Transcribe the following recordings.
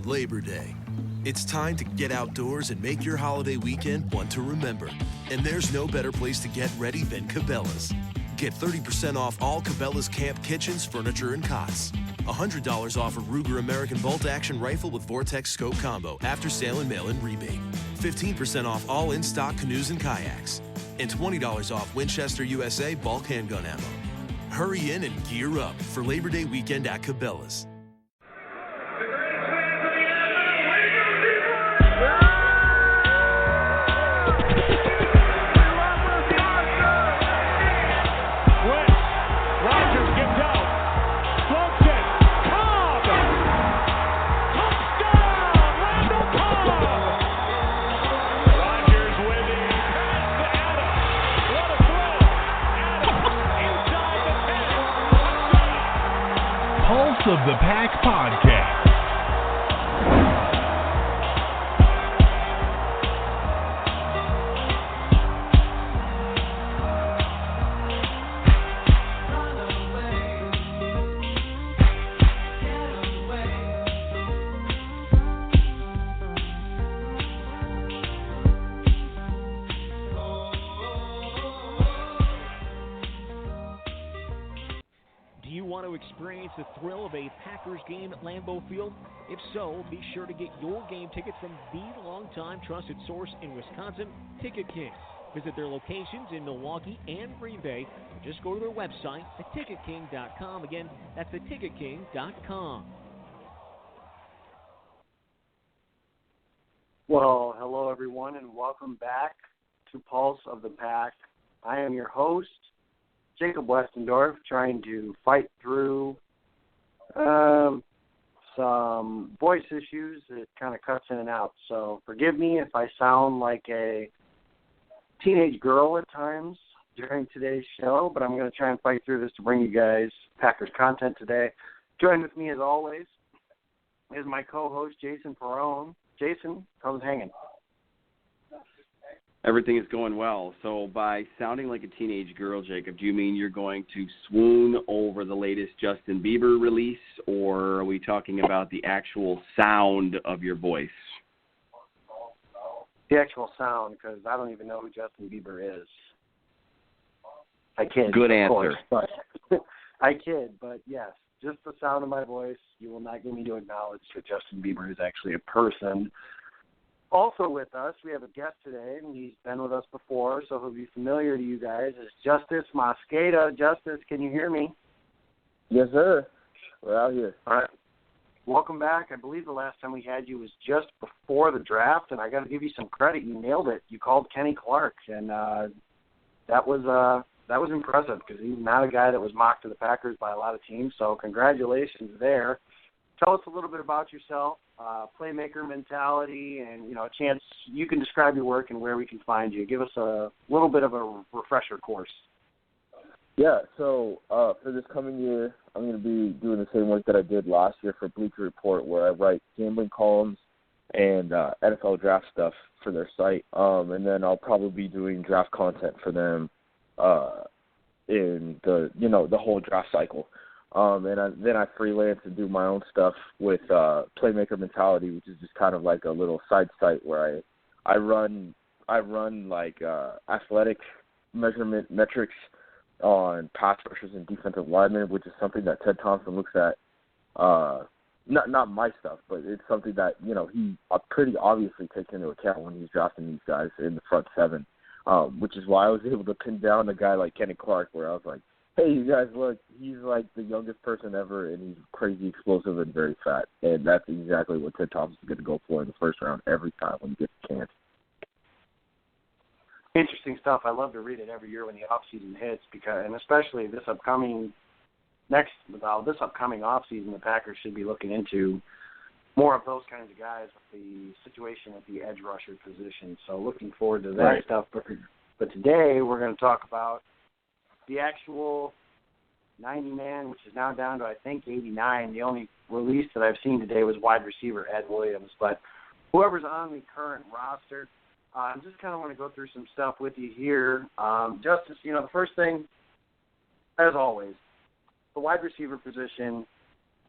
Labor Day. It's time to get outdoors and make your holiday weekend one to remember. And there's no better place to get ready than Cabela's. Get 30% off all Cabela's camp kitchens, furniture, and cots. $100 off a Ruger American Bolt Action Rifle with Vortex Scope Combo after sale and mail-in rebate. 15% off all in-stock canoes and kayaks. And $20 off Winchester USA bulk handgun ammo. Hurry in and gear up for Labor Day weekend at Cabela's. Of the Pack Podcast. Experience the thrill of a Packers game at Lambeau Field? If so, be sure to get your game tickets from the longtime trusted source in Wisconsin, Ticket King. Visit their locations in Milwaukee and Green Bay, or just go to their website at ticketking.com. Again, that's ticketking.com. Well, hello everyone, and welcome back to Pulse of the Pack. I am your host, Jacob Westendorf, trying to fight through some voice issues. It kind of cuts in and out, so forgive me if I sound like a teenage girl at times during today's show, but I'm going to try and fight through this to bring you guys Packers content today. Join with me, as always, is my co-host, Jason Perrone. Jason, how's it hanging? Everything is going well. So by sounding like a teenage girl, Jacob, do you mean you're going to swoon over the latest Justin Bieber release, or are we talking about the actual sound of your voice? The actual sound, because I don't even know who Justin Bieber is. I kid. Good answer. Course, but I kid, but yes, just the sound of my voice. You will not get me to acknowledge that Justin Bieber is actually a person. Also with us, we have a guest today, and he's been with us before, so he'll be familiar to you guys, is Justis Mosqueda. Justis, can you hear me? Yes, sir. We're out here. All right. Welcome back. I believe the last time we had you was just before the draft, and I got to give you some credit. You nailed it. You called Kenny Clark, and that was impressive because he's not a guy that was mocked to the Packers by a lot of teams, so congratulations there. Tell us a little bit about yourself, playmaker mentality, and, a chance you can describe your work and where we can find you. Give us a little bit of a refresher course. Yeah, so for this coming year, I'm going to be doing the same work that I did last year for Bleacher Report, where I write gambling columns and NFL draft stuff for their site. And then I'll probably be doing draft content for them in the whole draft cycle. Then I freelance and do my own stuff with Playmaker Mentality, which is just kind of like a little side site where I run like athletic measurement metrics on pass rushers and defensive linemen, which is something that Ted Thompson looks at. Not my stuff, but it's something that he pretty obviously takes into account when he's drafting these guys in the front seven, which is why I was able to pin down a guy like Kenny Clark, where I was like, hey, you guys, look, he's like the youngest person ever, and he's crazy explosive and very fat. And that's exactly what Ted Thompson's going to go for in the first round every time when he gets a chance. Interesting stuff. I love to read it every year when the offseason hits, and especially this upcoming offseason, the Packers should be looking into more of those kinds of guys with the situation at the edge rusher position. So looking forward to that stuff. But today we're going to talk about the actual 90-man, which is now down to, I think, 89. The only release that I've seen today was wide receiver Ed Williams. But whoever's on the current roster, I just kind of want to go through some stuff with you here. Justis, the first thing, as always, the wide receiver position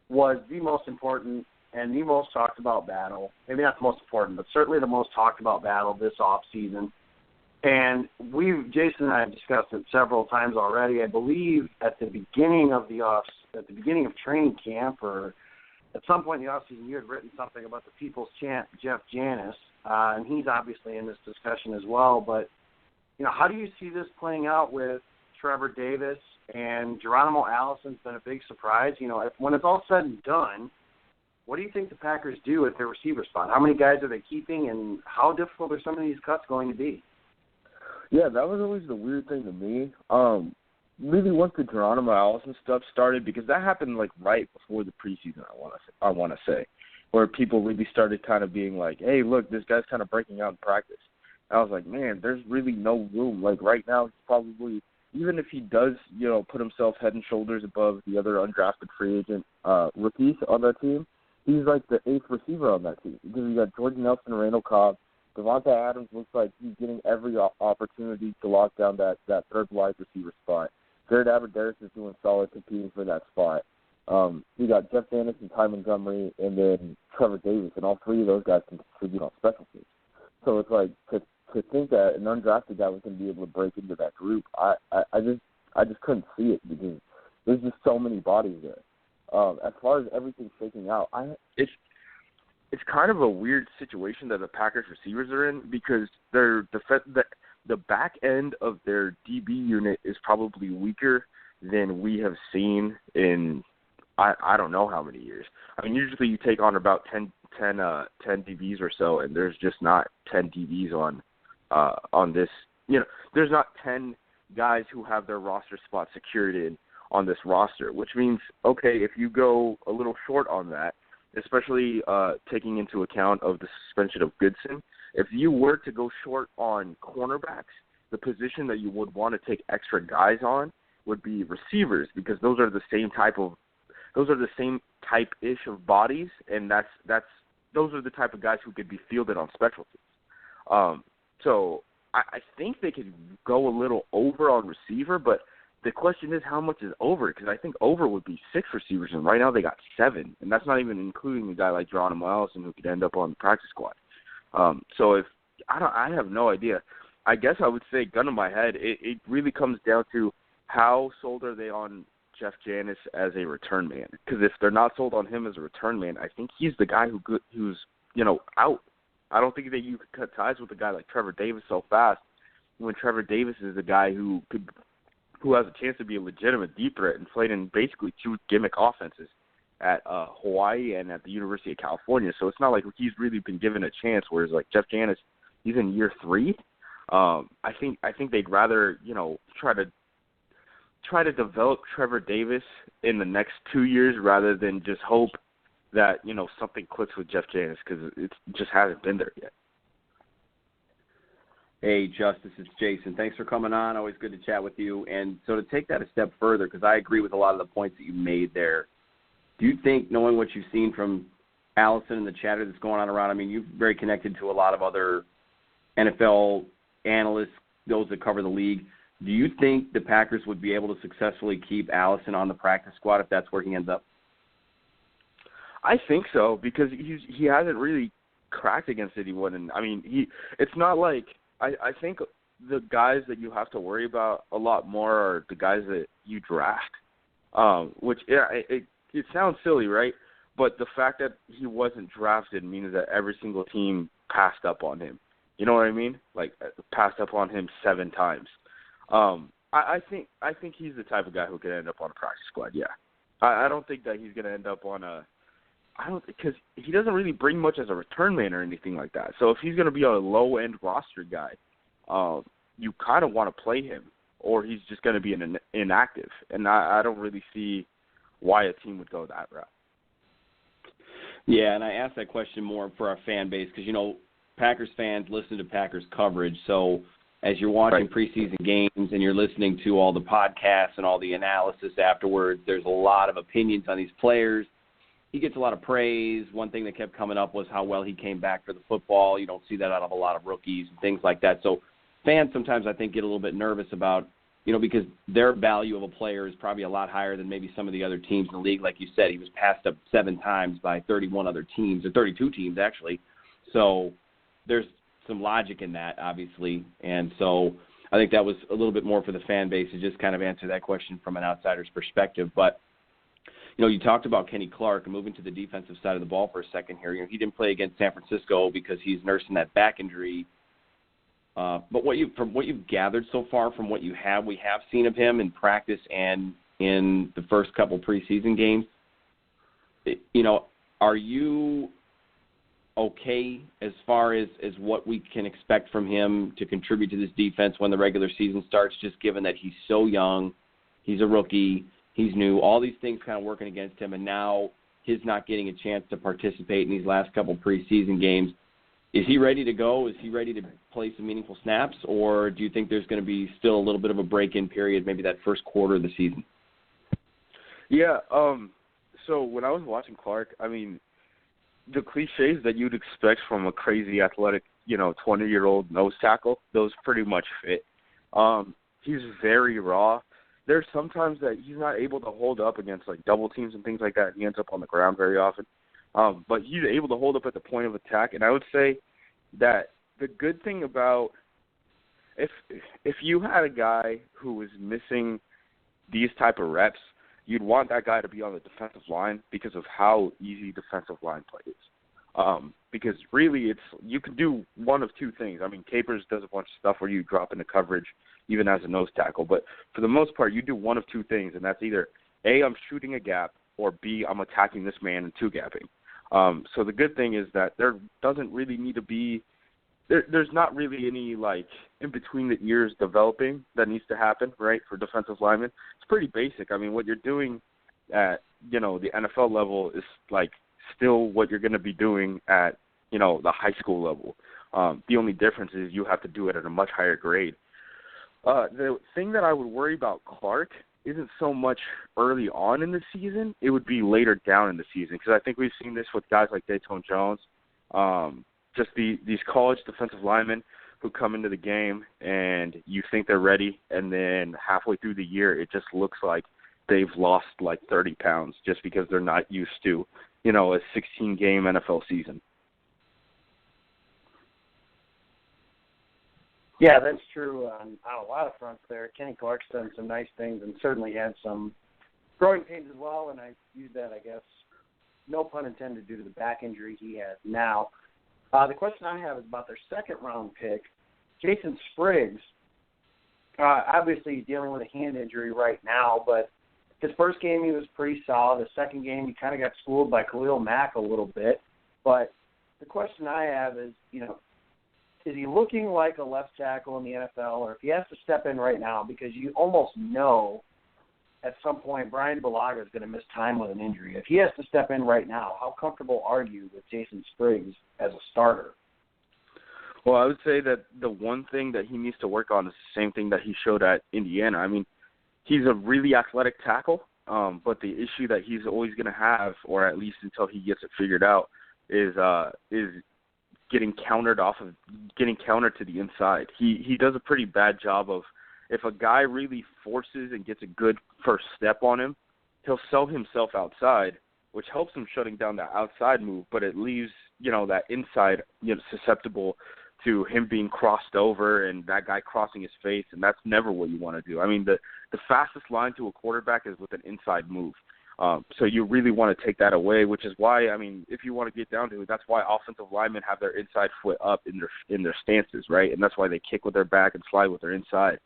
was the most important and the most talked about battle, maybe not the most important, but certainly the most talked about battle this offseason. And Jason and I have discussed it several times already. I believe at the beginning of training camp, or at some point in the offseason, you had written something about the People's Champ, Jeff Janis, and he's obviously in this discussion as well. But, how do you see this playing out with Trevor Davis and Geronimo Allison's been a big surprise? When it's all said and done, what do you think the Packers do at their receiver spot? How many guys are they keeping, and how difficult are some of these cuts going to be? Yeah, that was always the weird thing to me. Really once the Geronimo Allison stuff started, because that happened right before the preseason, I want to say, where people really started kind of being like, hey, look, this guy's kind of breaking out in practice. And I was like, man, there's really no room. Right now, he's probably, even if he does, put himself head and shoulders above the other undrafted free agent rookies on that team, he's like the 8th receiver on that team. Because you got Jordan Nelson and Randall Cobb. Devontae Adams looks like he's getting every opportunity to lock down that third wide receiver spot. Jared Abbrederis is doing solid competing for that spot. You got Jeff Janis and Ty Montgomery, and then Trevor Davis, and all three of those guys can contribute on special teams. So it's like to think that an undrafted guy was going to be able to break into that group, I just couldn't see it because there's just so many bodies there. As far as everything shaking out, it's kind of a weird situation that the Packers receivers are in because the back end of their DB unit is probably weaker than we have seen in I don't know how many years. I mean, usually you take on about 10 DBs or so, and there's just not 10 DBs on this. There's not 10 guys who have their roster spot secured on this roster, which means, okay, if you go a little short on that, especially taking into account of the suspension of Goodson, if you were to go short on cornerbacks, the position that you would want to take extra guys on would be receivers because those are the same type-ish of bodies, and those are the type of guys who could be fielded on special teams. So I think they could go a little over on receiver, but the question is how much is over, because I think over would be 6 receivers, and right now they got 7, and that's not even including a guy like Geronimo Allison who could end up on the practice squad. So if I have no idea. I guess I would say, gun to my head, it really comes down to how sold are they on Jeff Janis as a return man. Because if they're not sold on him as a return man, I think he's the guy who's out. I don't think that you could cut ties with a guy like Trevor Davis so fast when Trevor Davis is a guy who has a chance to be a legitimate deep threat and played in basically 2 gimmick offenses at Hawaii and at the University of California. So it's not like he's really been given a chance, whereas like Jeff Janis, he's in year 3. I think they'd rather, try to develop Trevor Davis in the next 2 years rather than just hope that, something clicks with Jeff Janis, because it just hasn't been there yet. Hey, Justis, it's Jason. Thanks for coming on. Always good to chat with you. And so to take that a step further, because I agree with a lot of the points that you made there, do you think, knowing what you've seen from Allison and the chatter that's going on around, I mean, you're very connected to a lot of other NFL analysts, those that cover the league, do you think the Packers would be able to successfully keep Allison on the practice squad if that's where he ends up? I think so, because he hasn't really cracked against anyone. And, I mean, it's not like I think the guys that you have to worry about a lot more are the guys that you draft, which, yeah, it sounds silly, right? But the fact that he wasn't drafted means that every single team passed up on him. You know what I mean? Like, passed up on him 7 times. I think he's the type of guy who could end up on a practice squad. Yeah, I don't think that he's going to end up on because he doesn't really bring much as a return man or anything like that. So if he's going to be a low end roster guy, you kind of want to play him, or he's just going to be an inactive. And I don't really see why a team would go that route. Yeah, and I asked that question more for our fan base because Packers fans listen to Packers coverage, so. As you're watching preseason games and you're listening to all the podcasts and all the analysis afterwards, there's a lot of opinions on these players. He gets a lot of praise. One thing that kept coming up was how well he came back for the football. You don't see that out of a lot of rookies and things like that. So fans sometimes, I think, get a little bit nervous about because their value of a player is probably a lot higher than maybe some of the other teams in the league. Like you said, he was passed up 7 times by 31 other teams, or 32 teams actually. So there's some logic in that, obviously. And so I think that was a little bit more for the fan base to just kind of answer that question from an outsider's perspective. But, you talked about Kenny Clark, and moving to the defensive side of the ball for a second here. He didn't play against San Francisco because he's nursing that back injury. But from what you've gathered so far, from what we have seen of him in practice and in the first couple preseason games, are you okay as far as what we can expect from him to contribute to this defense when the regular season starts, just given that he's so young, he's a rookie, he's new, all these things kind of working against him, and now his not getting a chance to participate in these last couple preseason games? Is he ready to go? Is he ready to play some meaningful snaps, or do you think there's going to be still a little bit of a break-in period, maybe that first quarter of the season? Yeah, so when I was watching Clark, the cliches that you'd expect from a crazy athletic, 20-year-old nose tackle, those pretty much fit. He's very raw. There's sometimes that he's not able to hold up against, double teams and things like that. He ends up on the ground very often. But he's able to hold up at the point of attack. And I would say that the good thing about if you had a guy who was missing these type of reps, you'd want that guy to be on the defensive line because of how easy defensive line play is. Because really you can do one of two things. Capers does a bunch of stuff where you drop into coverage even as a nose tackle. But for the most part, you do one of two things, and that's either A, I'm shooting a gap, or B, I'm attacking this man and two-gapping. So the good thing is that there doesn't really need to be there's not really any, in between the ears developing that needs to happen, right, for defensive linemen. It's pretty basic. What you're doing at, the NFL level is, still what you're going to be doing at, the high school level. The only difference is you have to do it at a much higher grade. The thing that I would worry about Clark isn't so much early on in the season. It would be later down in the season, because I think we've seen this with guys like Dayton Jones, just these college defensive linemen who come into the game and you think they're ready, and then halfway through the year it just looks like they've lost 30 pounds just because they're not used to, a 16-game NFL season. Yeah, that's true on a lot of fronts there. Kenny Clark's done some nice things and certainly had some growing pains as well, and I use that, I guess, no pun intended, due to the back injury he has now. The question I have is about their second-round pick, Jason Spriggs. Obviously, he's dealing with a hand injury right now, but his first game he was pretty solid. The second game he kind of got schooled by Khalil Mack a little bit. But the question I have is, is he looking like a left tackle in the NFL, or if he has to step in right now, because you almost know at some point Brian Bulaga is going to miss time with an injury. If he has to step in right now, how comfortable are you with Jason Spriggs as a starter? Well, I would say that the one thing that he needs to work on is the same thing that he showed at Indiana. He's a really athletic tackle, but the issue that he's always going to have, or at least until he gets it figured out, is getting countered to the inside. He does a pretty bad job of, if a guy really forces and gets a good first step on him, he'll sell himself outside, which helps him shutting down that outside move, but it leaves, that inside, susceptible to him being crossed over and that guy crossing his face, and that's never what you want to do. The fastest line to a quarterback is with an inside move. So you really want to take that away, which is why, if you want to get down to it, that's why offensive linemen have their inside foot up in their stances, right? And that's why they kick with their back and slide with their inside.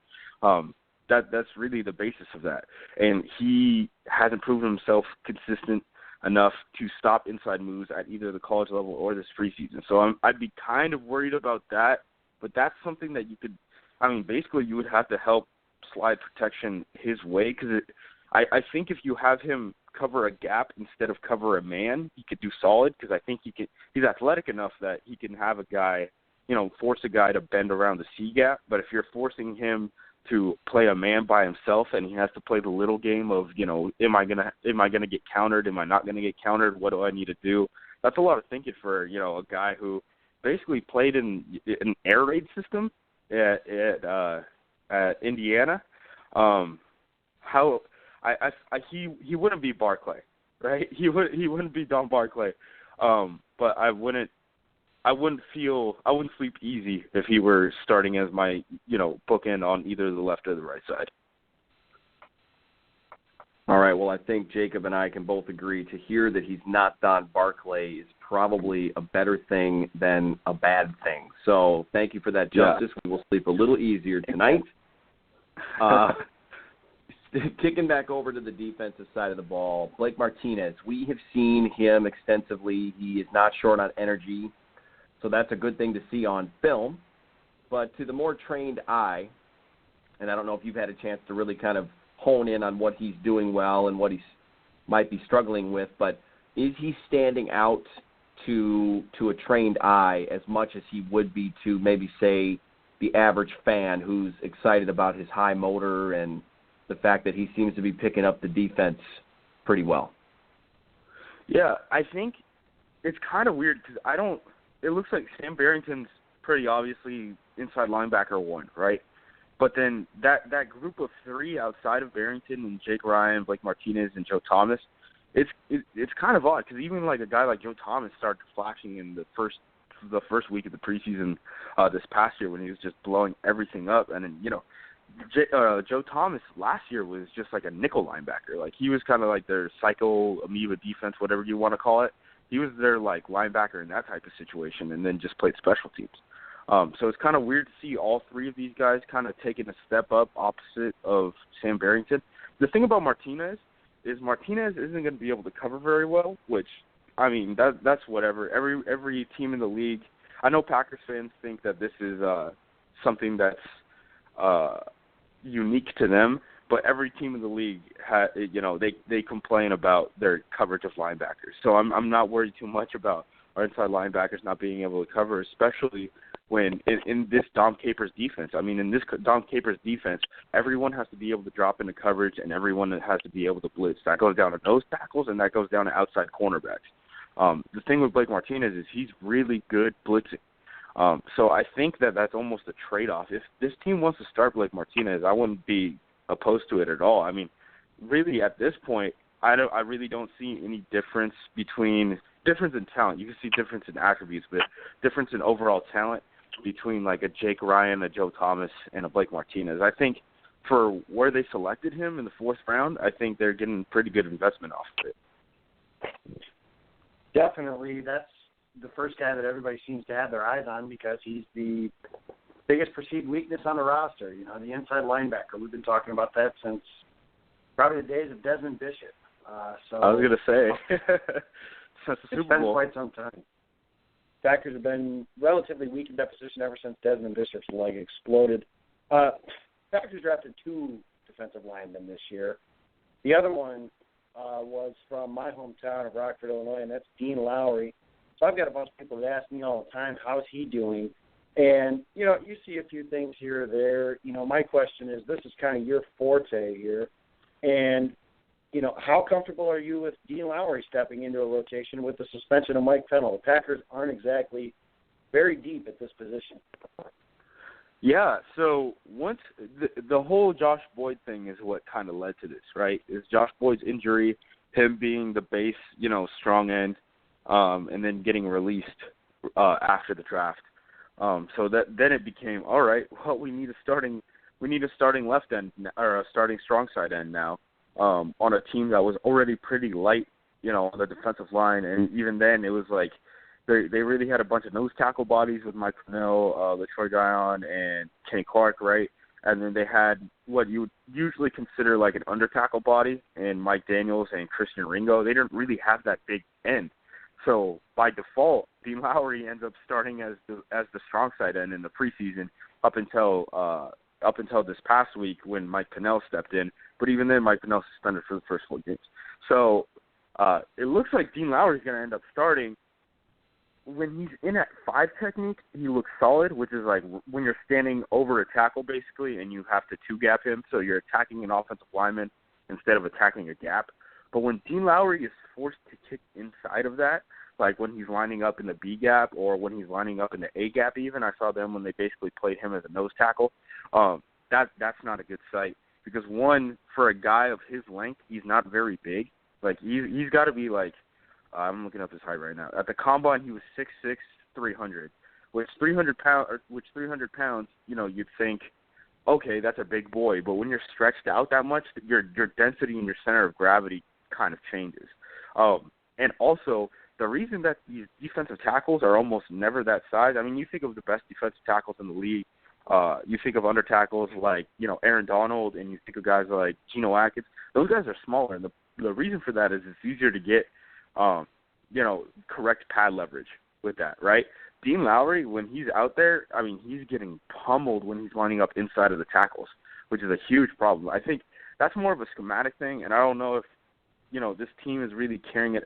That's really the basis of that. And he hasn't proven himself consistent enough to stop inside moves at either the college level or this preseason. So I'd be kind of worried about that, but that's something that you could, basically you would have to help slide protection his way, because I think if you have him cover a gap instead of cover a man, he could do solid, because I think he's athletic enough that he can have a guy, force a guy to bend around the C gap. But if you're forcing him to play a man by himself and he has to play the little game of, am I gonna get countered? Am I not gonna get countered? What do I need to do? That's a lot of thinking for, a guy who basically played in an air raid system at Indiana. He wouldn't be Barclay, right? He wouldn't be Don Barclay. But I wouldn't sleep easy if he were starting as my, bookend on either the left or the right side. All right, well, I think Jacob and I can both agree to hear that he's not Don Barclay is probably a better thing than a bad thing. So thank you for that, Justice. Yeah. We will sleep a little easier tonight. Kicking back over to the defensive side of the ball, Blake Martinez, we have seen him extensively. He is not short on energy, so that's a good thing to see on film. But to the more trained eye, and I don't know if you've had a chance to really kind of hone in on what he's doing well and what he might be struggling with, but is he standing out to a trained eye as much as he would be to maybe, say, the average fan who's excited about his high motor and the fact that he seems to be picking up the defense pretty well? Yeah, I think it's kind of weird because it looks like Sam Barrington's pretty obviously inside linebacker 1, right? But then that group of 3 outside of Barrington and Jake Ryan, Blake Martinez, and Joe Thomas, it's kind of odd because even like a guy like Joe Thomas started flashing in the first week of the preseason this past year when he was just blowing everything up. And then, Joe Thomas last year was just like a nickel linebacker. Like he was kind of like their psycho amoeba defense, whatever you want to call it. He was their like linebacker in that type of situation and then just played special teams. So it's kind of weird to see all 3 of these guys kind of taking a step up opposite of Sam Barrington. The thing about Martinez is Martinez isn't going to be able to cover very well, which, I mean, that's whatever. Every team in the league, I know Packers fans think that this is something that's unique to them, but every team in the league, they complain about their coverage of linebackers. So I'm not worried too much about our inside linebackers not being able to cover, especially when in this Dom Capers defense. I mean, in this Dom Capers defense, everyone has to be able to drop into coverage and everyone has to be able to blitz. That goes down to nose tackles and that goes down to outside cornerbacks. The thing with Blake Martinez is he's really good blitzing. So I think that's almost a trade-off. If this team wants to start Blake Martinez, I wouldn't be opposed to it at all. I mean, really at this point, I really don't see any difference in talent. You can see difference in attributes, but difference in overall talent between like a Jake Ryan, a Joe Thomas, and a Blake Martinez. I think for where they selected him in the 4th round, I think they're getting pretty good investment off of it. Definitely. That's the first guy that everybody seems to have their eyes on because he's the biggest perceived weakness on the roster. The inside linebacker. We've been talking about that since probably the days of Desmond Bishop. So I was going to say, since the Super Bowl. It's been quite some time. Packers have been relatively weak in that position ever since Desmond Bishop's leg exploded. Packers drafted 2 defensive linemen this year. The other one was from my hometown of Rockford, Illinois, and that's Dean Lowry. So I've got a bunch of people that ask me all the time, how's he doing? And, you see a few things here or there. My question is, this is kind of your forte here. And, how comfortable are you with Dean Lowry stepping into a rotation with the suspension of Mike Pennell? The Packers aren't exactly very deep at this position. Yeah, so once the whole Josh Boyd thing is what kind of led to this, right? Is Josh Boyd's injury, him being the base, strong end, and then getting released after the draft. So then it became, all right, well, we need a starting left end or a starting strong side end now on a team that was already pretty light, on the defensive line. And even then it was like they really had a bunch of nose tackle bodies with Mike Pennell, LaTroy Guion, and Kenny Clark, right? And then they had what you would usually consider like an under tackle body in Mike Daniels and Christian Ringo. They didn't really have that big end. So by default, Dean Lowry ends up starting as the strong side end in the preseason up until this past week when Mike Pennell stepped in. But even then, Mike Pennell suspended for the first 4 games. So it looks like Dean Lowry is going to end up starting. When he's in at 5 technique, he looks solid, which is like when you're standing over a tackle basically and you have to 2-gap him, so you're attacking an offensive lineman instead of attacking a gap. But when Dean Lowry is forced to kick inside of that, like when he's lining up in the B gap or when he's lining up in the A gap even, I saw them when they basically played him as a nose tackle. That's not a good sight because, one, for a guy of his length, he's not very big. Like, he's got to be, like, I'm looking up his height right now. At the combine, he was 6'6", 300, which 300 pounds, you know, you'd think, okay, that's a big boy. But when you're stretched out that much, your density and your center of gravity kind of changes. And also, the reason that these defensive tackles are almost never that size, I mean, you think of the best defensive tackles in the league. You think of under tackles like, you know, Aaron Donald, and you think of guys like Geno Atkins. Those guys are smaller, and the reason for that is it's easier to get, you know, correct pad leverage with that, right? Dean Lowry, when he's out there, I mean, he's getting pummeled when he's lining up inside of the tackles, which is a huge problem. I think that's more of a schematic thing, and I don't know if, you know, this team is really carrying it.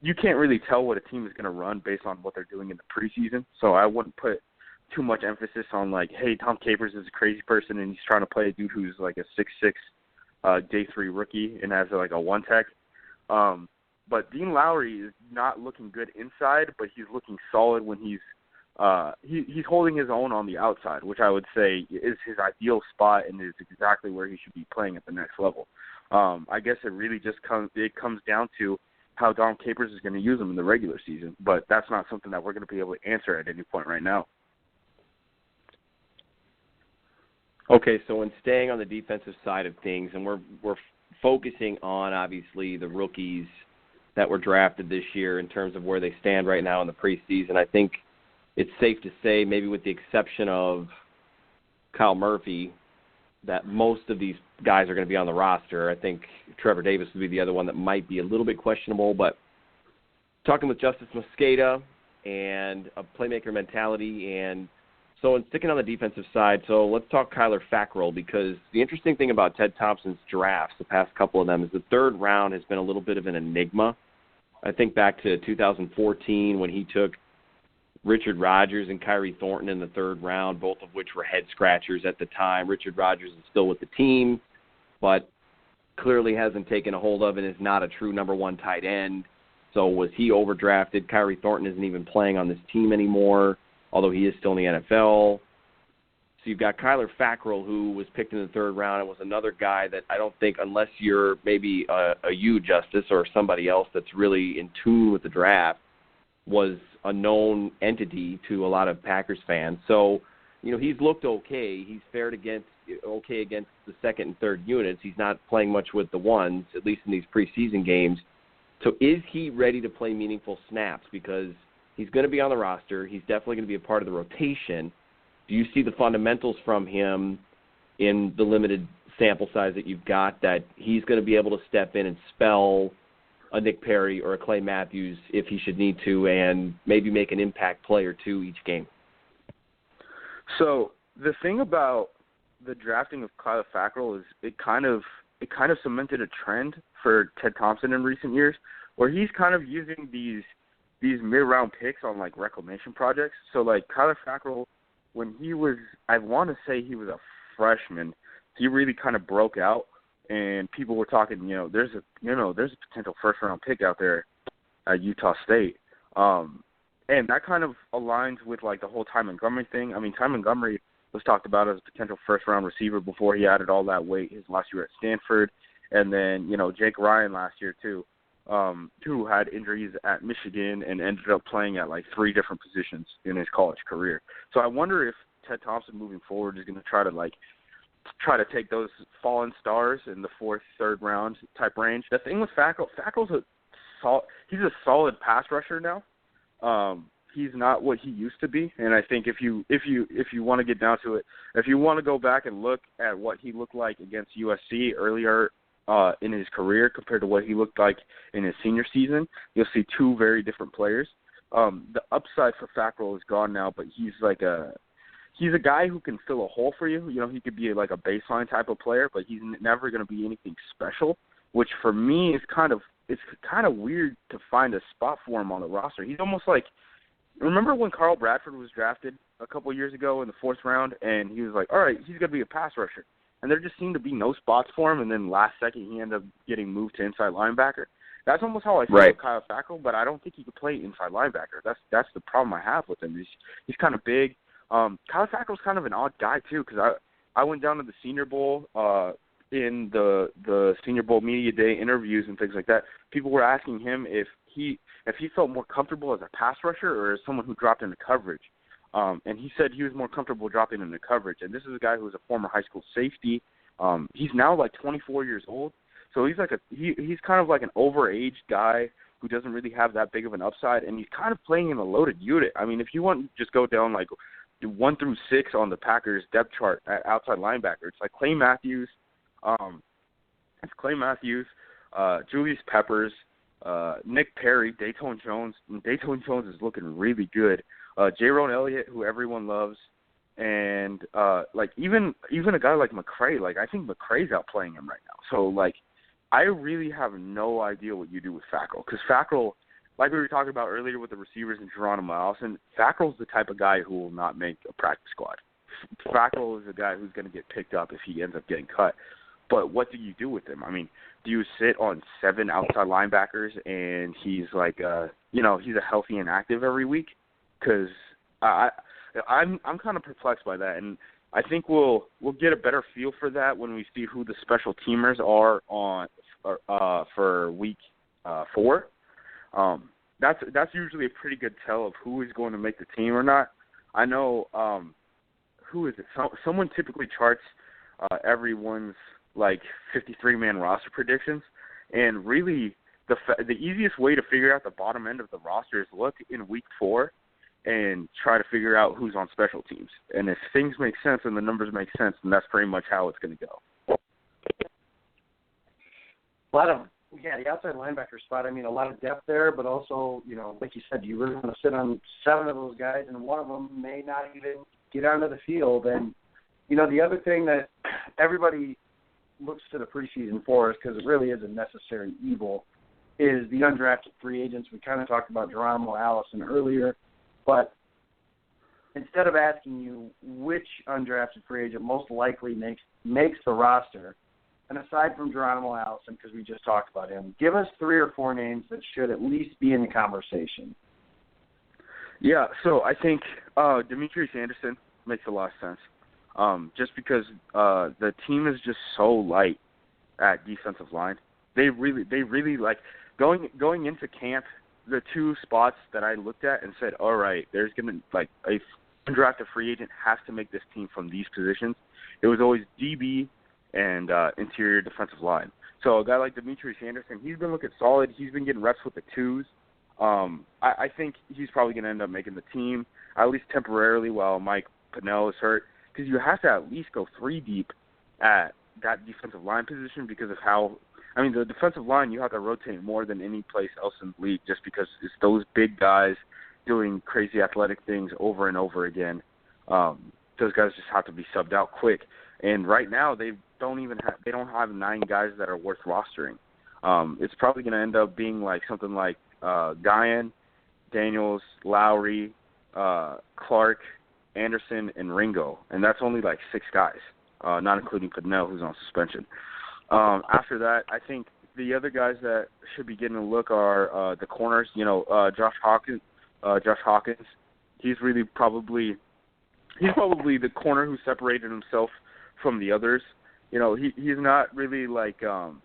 You can't really tell what a team is going to run based on what they're doing in the preseason, so I wouldn't put too much emphasis on, like, hey, Tom Capers is a crazy person and he's trying to play a dude who's like a 6'6", day 3 rookie and has like a 1 tech. But Dean Lowry is not looking good inside, but he's looking solid when he's holding his own on the outside, which I would say is his ideal spot and is exactly where he should be playing at the next level. I guess it really just comes down to how Tom Capers is going to use him in the regular season, but that's not something that we're going to be able to answer at any point right now. Okay, so in staying on the defensive side of things, and we're focusing on, obviously, the rookies that were drafted this year in terms of where they stand right now in the preseason, I think it's safe to say, maybe with the exception of Kyle Murphy, that most of these guys are going to be on the roster. I think Trevor Davis would be the other one that might be a little bit questionable, but talking with Justis Mosqueda and a playmaker mentality, and so in sticking on the defensive side, so let's talk Kyler Fackrell, because the interesting thing about Ted Thompson's drafts, the past couple of them, is the third round has been a little bit of an enigma. I think back to 2014 when he took Richard Rodgers and Kyrie Thornton in the third round, both of which were head-scratchers at the time. Richard Rodgers is still with the team, but clearly hasn't taken a hold of and is not a true number one tight end. So was he overdrafted? Kyrie Thornton isn't even playing on this team anymore, although he is still in the NFL. So you've got Kyler Fackrell, who was picked in the third round, and was another guy that I don't think, unless you're maybe a you, Justice, or somebody else that's really in tune with the draft, was a known entity to a lot of Packers fans. So, you know, he's looked okay. He's fared okay against the second and third units. He's not playing much with the ones, at least in these preseason games. So is he ready to play meaningful snaps? Because he's going to be on the roster. He's definitely going to be a part of the rotation. Do you see the fundamentals from him in the limited sample size that you've got, that he's going to be able to step in and spell a Nick Perry or a Clay Matthews if he should need to, and maybe make an impact play or two each game? So the thing about the drafting of Kyler Fackrell is it kind of cemented a trend for Ted Thompson in recent years, where he's kind of using these mid-round picks on, like, reclamation projects. So, like, Kyler Fackrell, when he was, I want to say he was a freshman, he really kind of broke out, and people were talking, there's a potential first-round pick out there at Utah State. And that kind of aligns with, like, the whole Ty Montgomery thing. I mean, Ty Montgomery was talked about as a potential first-round receiver before he added all that weight his last year at Stanford. And then, Jake Ryan last year, too, who had injuries at Michigan and ended up playing at, like, 3 different positions in his college career. So I wonder if Ted Thompson moving forward is going to try to take those fallen stars in the 4th, 3rd round type range. The thing with Fackrell's he's a solid pass rusher now. He's not what he used to be, and I think if you want to get down to it, if you want to go back and look at what he looked like against USC earlier in his career compared to what he looked like in his senior season, you'll see 2 very different players. The upside for Fackrell is gone now, but he's a guy who can fill a hole for you. He could be like a baseline type of player, but he's never going to be anything special, which for me is kind of weird to find a spot for him on the roster. He's almost like, remember when Carl Bradford was drafted a couple years ago in the 4th round, and he was like, all right, he's going to be a pass rusher. And there just seemed to be no spots for him, and then last second he ended up getting moved to inside linebacker. That's almost how I feel with Kyle Fackrell, but I don't think he could play inside linebacker. That's the problem I have with him. He's kind of big. Kyle Fackrell's kind of an odd guy, too, because I went down to the Senior Bowl in the Senior Bowl Media Day interviews and things like that, people were asking him if he felt more comfortable as a pass rusher or as someone who dropped into coverage. And he said he was more comfortable dropping into coverage. And this is a guy who was a former high school safety. He's now like 24 years old, so he's he's kind of like an overaged guy who doesn't really have that big of an upside, and he's kind of playing in a loaded unit. I mean, if you want to just go down like 1 through 6 on the Packers depth chart at outside linebacker, it's like Clay Matthews, Julius Peppers, Nick Perry, Dayton Jones. And Dayton Jones is looking really good. Jaron Elliott, who everyone loves, and like even a guy like McCray. Like I think McCray's outplaying him right now. So like I really have no idea what you do with Fackrell, because Fackrell, like we were talking about earlier with the receivers and Geronimo Allison, Fackrell's the type of guy who will not make a practice squad. Fackrell is a guy who's going to get picked up if he ends up getting cut. But what do you do with him? I mean, do you sit on 7 outside linebackers and he's like, he's a healthy and active every week? Because I'm kind of perplexed by that, and I think we'll get a better feel for that when we see who the special teamers are for week 4. That's usually a pretty good tell of who is going to make the team or not. I know who is it? Someone typically charts everyone's like 53-man roster predictions, and really the easiest way to figure out the bottom end of the roster is look in week 4 and try to figure out who's on special teams. And if things make sense and the numbers make sense, then that's pretty much how it's going to go. The outside linebacker spot, I mean, a lot of depth there, but also, like you said, you really want to sit on 7 of those guys, and one of them may not even get onto the field. And, the other thing that everybody looks to the preseason for is, because it really is a necessary evil, is the undrafted free agents. We kind of talked about Geronimo Allison earlier, but instead of asking you which undrafted free agent most likely makes the roster, and aside from Geronimo Allison, because we just talked about him, give us 3 or 4 names that should at least be in the conversation. Yeah, so I think Demetrius Anderson makes a lot of sense. Just because the team is just so light at defensive line. They really like going into camp. The 2 spots that I looked at and said, all right, there's gonna like a undrafted free agent has to make this team from these positions. It was always DB and interior defensive line. So a guy like Demetrius Anderson, he's been looking solid. He's been getting reps with the 2s. I think he's probably going to end up making the team, at least temporarily, while Mike Pennell is hurt, because you have to at least go 3 deep at that defensive line position because of how – I mean, the defensive line, you have to rotate more than any place else in the league just because it's those big guys doing crazy athletic things over and over again. Those guys just have to be subbed out quick. And right now, they don't have 9 guys that are worth rostering. It's probably going to end up being like something like Guyan, Daniels, Lowry, Clark, Anderson, and Ringo. And that's only like 6 guys, not including Pennell, who's on suspension. After that, I think the other guys that should be getting a look are the corners. Josh Hawkins. He's probably the corner who separated himself from the others. He's not really like getting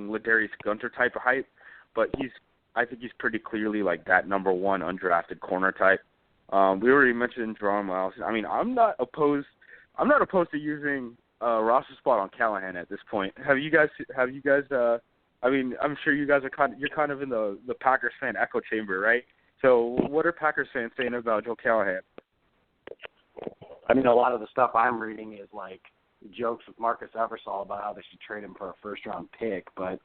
Ladarius Gunter type of hype, but I think he's pretty clearly like that number 1 undrafted corner type. We already mentioned Geronimo Allison. I mean, I'm not opposed to using a roster spot on Callahan at this point. Have you guys? I mean, I'm sure you guys you're kind of in the Packers fan echo chamber, right? So, what are Packers fans saying about Joe Callahan? I mean, a lot of the stuff I'm reading is like jokes with Marcus Eversole about how they should trade him for a first-round pick, but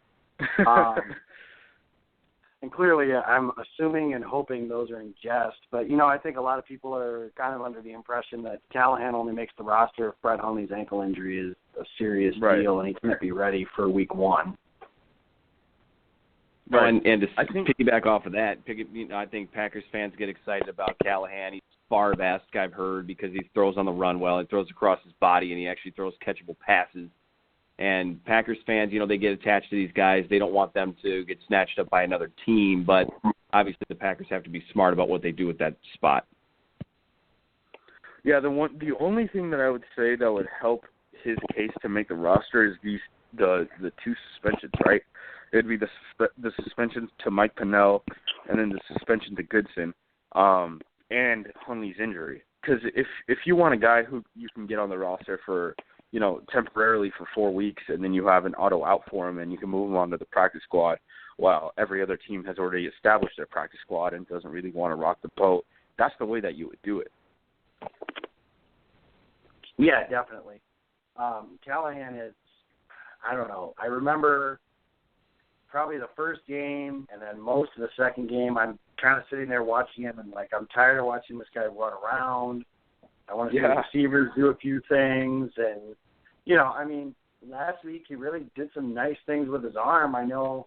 and clearly I'm assuming and hoping those are in jest. But, I think a lot of people are kind of under the impression that Callahan only makes the roster if Brett Hundley's ankle injury is a serious deal and he can't be ready for week 1. Well, and to piggyback off of that, I think Packers fans get excited about Callahan. He's far best I've heard because he throws on the run well. He throws across his body, and he actually throws catchable passes. And Packers fans, they get attached to these guys. They don't want them to get snatched up by another team, but obviously the Packers have to be smart about what they do with that spot. Yeah, the only thing that I would say that would help his case to make the roster is the two suspensions, right? It'd be the suspension to Mike Pennell and then the suspension to Goodson, and Hunley's injury. Because if you want a guy who you can get on the roster for, temporarily for 4 weeks, and then you have an auto out for him and you can move him onto the practice squad, while every other team has already established their practice squad and doesn't really want to rock the boat, that's the way that you would do it. Yeah, definitely. Callahan is, I don't know. I remember probably the first game and then most of the second game, I'm kind of sitting there watching him and, I'm tired of watching this guy run around. I want to see the receivers do a few things. And, last week he really did some nice things with his arm. I know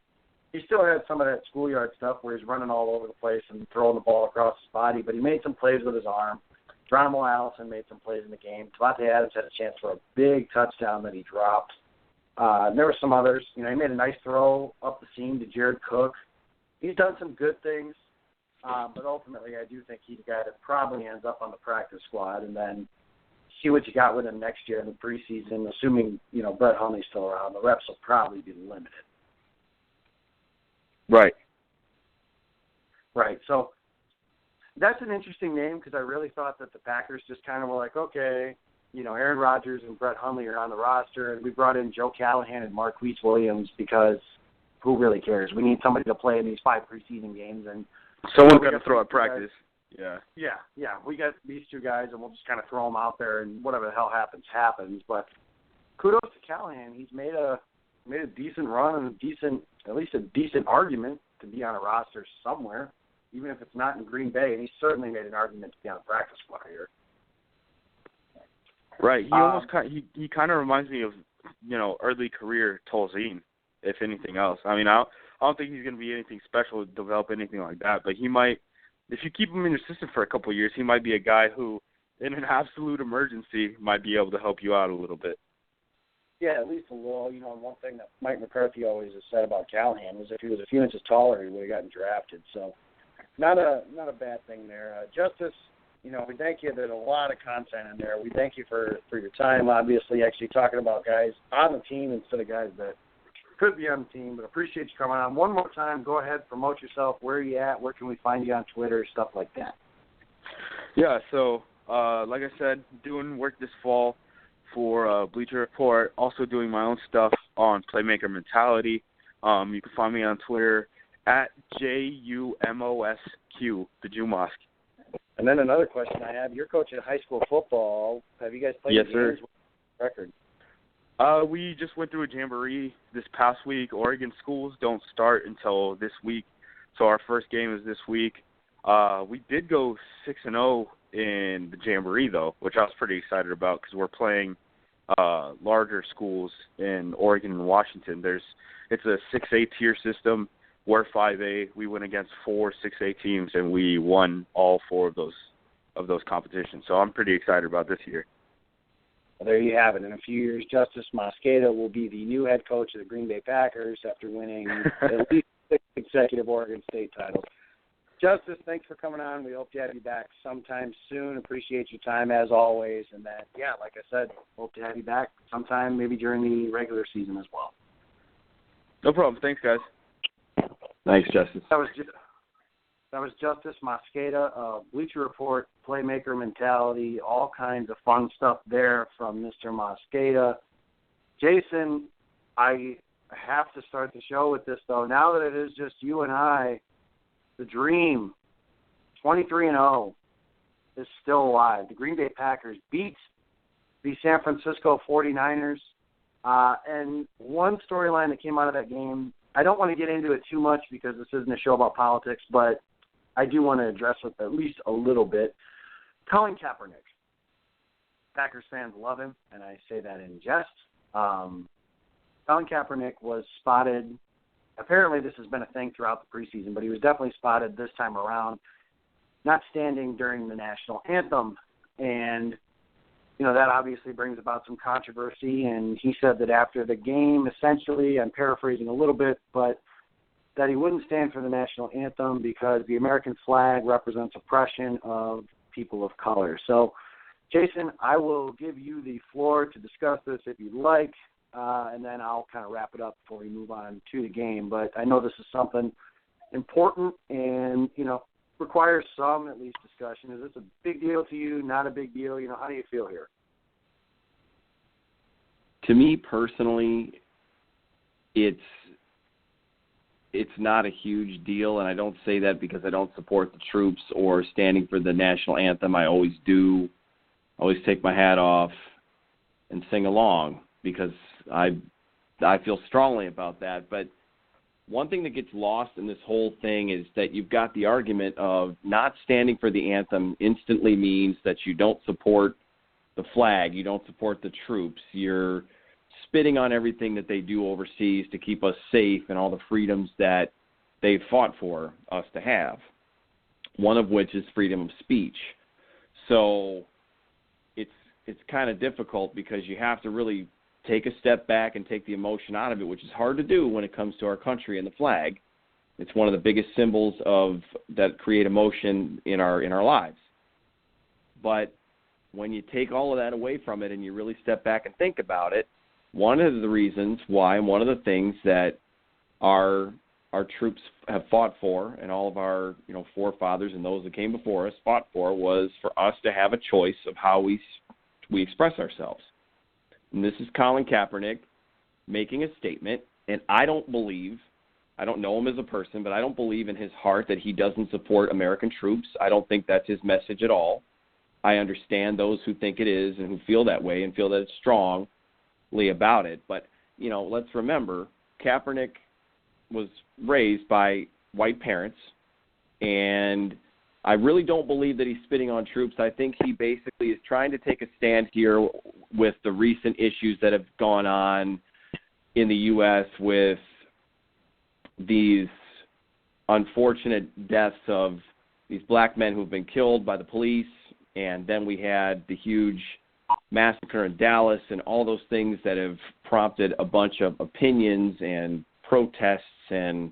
he still had some of that schoolyard stuff where he's running all over the place and throwing the ball across his body, but he made some plays with his arm. Geronimo Allison made some plays in the game. Devontae Adams had a chance for a big touchdown that he dropped. And there were some others. He made a nice throw up the seam to Jared Cook. He's done some good things, but ultimately I do think he's a guy that probably ends up on the practice squad, and then see what you got with him next year in the preseason, assuming, Brett Hundley's still around. The reps will probably be limited. Right. Right. So that's an interesting name because I really thought that the Packers just kind of were like, okay, Aaron Rodgers and Brett Hundley are on the roster, and we brought in Joe Callahan and Marquise Williams because who really cares? We need somebody to play in these 5 preseason games. And someone's got to throw at practice. Yeah. We got these 2 guys, and we'll just kind of throw them out there, and whatever the hell happens. But kudos to Callahan. He's made a decent run and at least a decent argument to be on a roster somewhere, even if it's not in Green Bay. And he certainly made an argument to be on the practice squad here. Right. He almost he kind of reminds me of early career Tolzien, if anything else. I don't think he's going to be anything special to develop anything like that, but he might. If you keep him in your system for a couple of years, he might be a guy who, in an absolute emergency, might be able to help you out a little bit. Yeah, at least a little. One thing that Mike McCarthy always has said about Callahan was if he was a few inches taller, he would have gotten drafted. So not a bad thing there. Justice, we thank you. There's a lot of content in there. We thank you for your time, obviously, actually talking about guys on the team instead of guys that could be on the team, but appreciate you coming on. One more time, go ahead, promote yourself. Where are you at? Where can we find you on Twitter, stuff like that? Yeah, so like I said, doing work this fall for Bleacher Report, also doing my own stuff on Playmaker Mentality. You can find me on Twitter at JUMOSQ, the Jumosque. And then another question I have, you're coaching high school football. Have you guys played Yes, the sir. games? Record? We just went through a jamboree this past week. Oregon schools don't start until this week, so our first game is this week. We did go 6-0 in the jamboree, though, which I was pretty excited about because we're playing larger schools in Oregon and Washington. It's a 6A tier system. We're 5A. We went against 4 6A teams, and we won all 4 of those competitions. So I'm pretty excited about this year. Well, there you have it. In a few years, Justis Mosqueda will be the new head coach of the Green Bay Packers after winning at least 6 consecutive Oregon State titles. Justis, thanks for coming on. We hope to have you back sometime soon. Appreciate your time as always. And then, like I said, hope to have you back sometime maybe during the regular season as well. No problem. Thanks, guys. Thanks, Justis. That was Justis Mosqueda, Bleacher Report, Playmaker Mentality, all kinds of fun stuff there from Mr. Mosqueda. Jason, I have to start the show with this, though. Now that it is just you and I, the dream, 23-0, is still alive. The Green Bay Packers beat the San Francisco 49ers. And one storyline that came out of that game, I don't want to get into it too much because this isn't a show about politics, but I do want to address it at least a little bit. Colin Kaepernick. Packers fans love him, and I say that in jest. Colin Kaepernick was spotted. Apparently this has been a thing throughout the preseason, but he was definitely spotted this time around not standing during the national anthem. And, that obviously brings about some controversy. And he said that after the game, essentially, I'm paraphrasing a little bit, but that he wouldn't stand for the national anthem because the American flag represents oppression of people of color. So, Jason, I will give you the floor to discuss this if you'd like, and then I'll kind of wrap it up before we move on to the game. But I know this is something important and, requires some, at least, discussion. Is this a big deal to you, not a big deal? How do you feel here? To me personally, it's not a huge deal, and I don't say that because I don't support the troops or standing for the national anthem. I always do. I always take my hat off and sing along because I feel strongly about that. But one thing that gets lost in this whole thing is that you've got the argument of not standing for the anthem instantly means that you don't support the flag, you don't support the troops, you're spitting on everything that they do overseas to keep us safe and all the freedoms that they've fought for us to have, one of which is freedom of speech. So it's kind of difficult because you have to really take a step back and take the emotion out of it, which is hard to do when it comes to our country and the flag. It's one of the biggest symbols that create emotion in our lives. But when you take all of that away from it and you really step back and think about it, one of the reasons why and one of the things that our troops have fought for and all of our forefathers and those that came before us fought for was for us to have a choice of how we express ourselves. And this is Colin Kaepernick making a statement, and I don't know him as a person, but I don't believe in his heart that he doesn't support American troops. I don't think that's his message at all. I understand those who think it is and who feel that way and feel that it's strongly about it. But, let's remember, Kaepernick was raised by white parents, and I really don't believe that he's spitting on troops. I think he basically is trying to take a stand here with the recent issues that have gone on in the U.S. with these unfortunate deaths of these black men who've been killed by the police, and then we had the huge massacre in Dallas and all those things that have prompted a bunch of opinions and protests and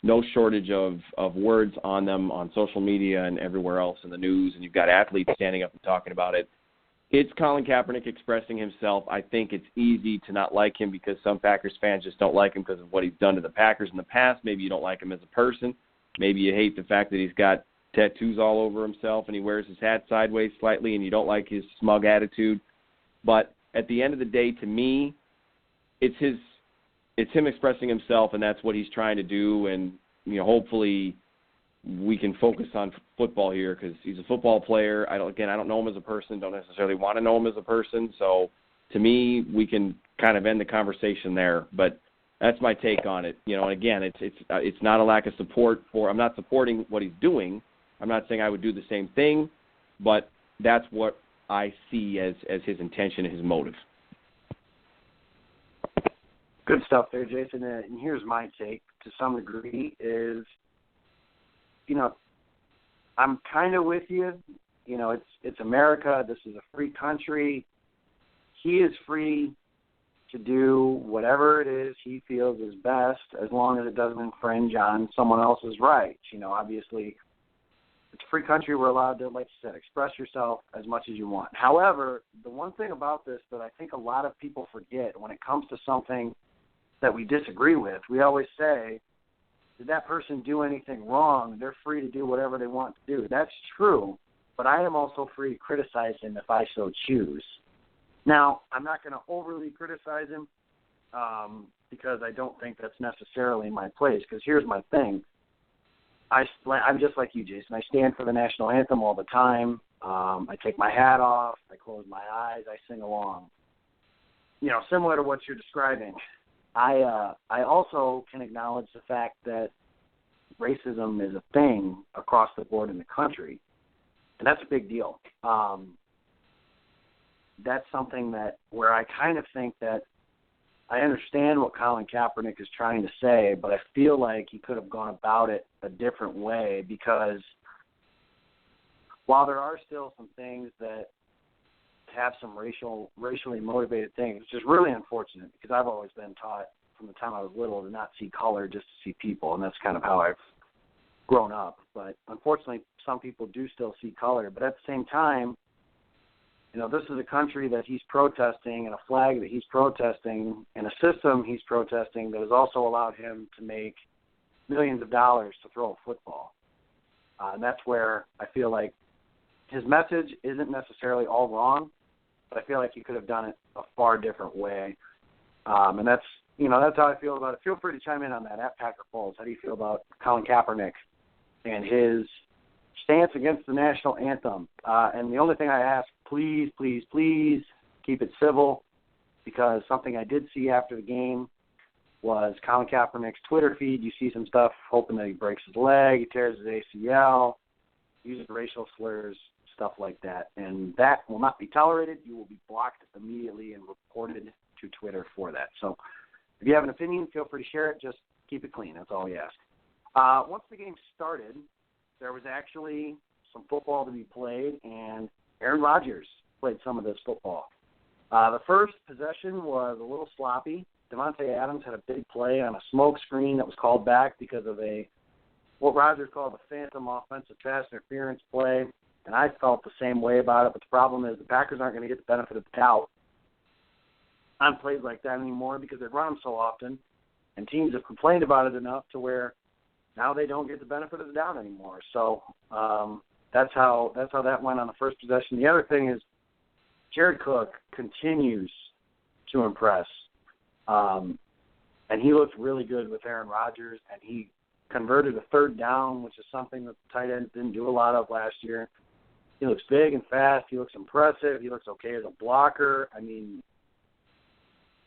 no shortage of words on them on social media and everywhere else in the news, and you've got athletes standing up and talking about it. It's Colin Kaepernick expressing himself. I think it's easy to not like him because some Packers fans just don't like him because of what he's done to the Packers in the past. Maybe you don't like him as a person. Maybe you hate the fact that he's got tattoos all over himself and he wears his hat sideways slightly and you don't like his smug attitude. But at the end of the day, to me, it's him expressing himself, and that's what he's trying to do. And hopefully we can focus on football here because he's a football player. I don't know him as a person. Don't necessarily want to know him as a person. So to me, we can kind of end the conversation there. But that's my take on it. And again, it's not a lack of support for. I'm not supporting what he's doing. I'm not saying I would do the same thing, but that's what I see as his intention and his motive. Good stuff there, Jason. And here's my take to some degree is, I'm kind of with you. It's America. This is a free country. He is free to do whatever it is he feels is best as long as it doesn't infringe on someone else's rights. Obviously, it's a free country. We're allowed to, like you said, express yourself as much as you want. However, the one thing about this that I think a lot of people forget when it comes to something that we disagree with, we always say, did that person do anything wrong? They're free to do whatever they want to do. That's true, but I am also free to criticize him if I so choose. Now, I'm not going to overly criticize him because I don't think that's necessarily my place, because here's my thing. I'm just like you, Jason. I stand for the national anthem all the time. I take my hat off. I close my eyes. I sing along. Similar to what you're describing. I also can acknowledge the fact that racism is a thing across the board in the country, and that's a big deal. That's something where I kind of think that I understand what Colin Kaepernick is trying to say, but I feel like he could have gone about it a different way, because while there are still some things that have some racially motivated things, which is really unfortunate, because I've always been taught from the time I was little to not see color, just to see people, and that's kind of how I've grown up. But unfortunately, some people do still see color. But at the same time, this is a country that he's protesting and a flag that he's protesting and a system he's protesting that has also allowed him to make millions of dollars to throw a football. And that's where I feel like his message isn't necessarily all wrong, but I feel like he could have done it a far different way. And that's how I feel about it. Feel free to chime in on that at Packer Pulse. How do you feel about Colin Kaepernick and his stance against the national anthem? And the only thing I ask, please, please, please keep it civil, because something I did see after the game was Colin Kaepernick's Twitter feed. You see some stuff hoping that he breaks his leg, he tears his ACL, uses racial slurs, stuff like that. And that will not be tolerated. You will be blocked immediately and reported to Twitter for that. So if you have an opinion, feel free to share it. Just keep it clean. That's all we ask. Once the game started, there was actually some football to be played, and Aaron Rodgers played some of this football. The first possession was a little sloppy. Davante Adams had a big play on a smoke screen that was called back because of what Rodgers called a phantom offensive pass interference play, and I felt the same way about it. But the problem is the Packers aren't going to get the benefit of the doubt on plays like that anymore because they run them so often, and teams have complained about it enough to where now they don't get the benefit of the doubt anymore. So that's how that went on the first possession. The other thing is Jared Cook continues to impress. And he looked really good with Aaron Rodgers, and he converted a third down, which is something that the tight end didn't do a lot of last year. He looks big and fast. He looks impressive. He looks okay as a blocker. I mean,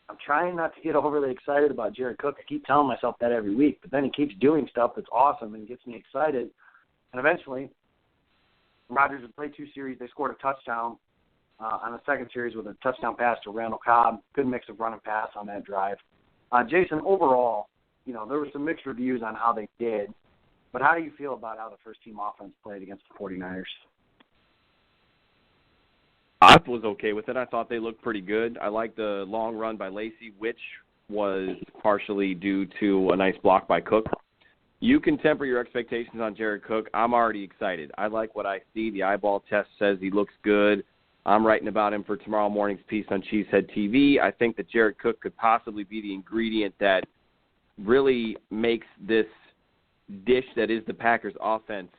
I'm trying not to get overly excited about Jared Cook. I keep telling myself that every week, but then he keeps doing stuff that's awesome and gets me excited. And eventually, Rodgers would play 2 series. They scored a touchdown on the second series with a touchdown pass to Randall Cobb. Good mix of run and pass on that drive. Jason, overall, there were some mixed reviews on how they did, but how do you feel about how the first-team offense played against the 49ers? I was okay with it. I thought they looked pretty good. I liked the long run by Lacy, which was partially due to a nice block by Cook. You can temper your expectations on Jared Cook. I'm already excited. I like what I see. The eyeball test says he looks good. I'm writing about him for tomorrow morning's piece on Cheesehead TV. I think that Jared Cook could possibly be the ingredient that really makes this dish that is the Packers offense